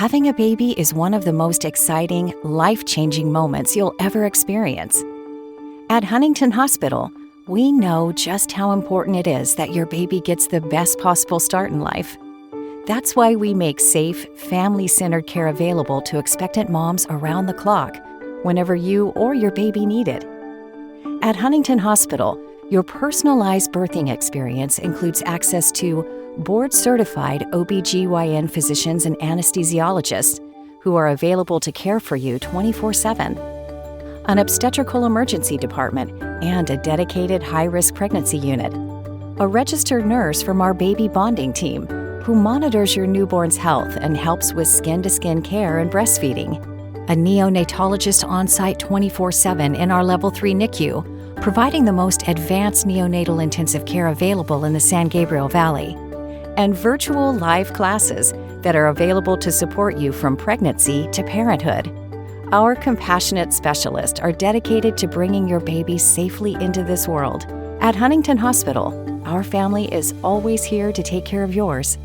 Having a baby is one of the most exciting, life-changing moments you'll ever experience. At Huntington Hospital, we know just how important it is that your baby gets the best possible start in life. That's why we make safe, family-centered care available to expectant moms around the clock, whenever you or your baby need it. At Huntington Hospital, your personalized birthing experience includes access to board-certified OB/GYN physicians and anesthesiologists who are available to care for you 24/7, an obstetrical emergency department, and a dedicated high-risk pregnancy unit, a registered nurse from our baby bonding team who monitors your newborn's health and helps with skin-to-skin care and breastfeeding, a neonatologist on-site 24/7 in our Level 3 NICU, providing the most advanced neonatal intensive care available in the San Gabriel Valley, and virtual live classes that are available to support you from pregnancy to parenthood. Our compassionate specialists are dedicated to bringing your baby safely into this world. At Huntington Hospital, our family is always here to take care of yours.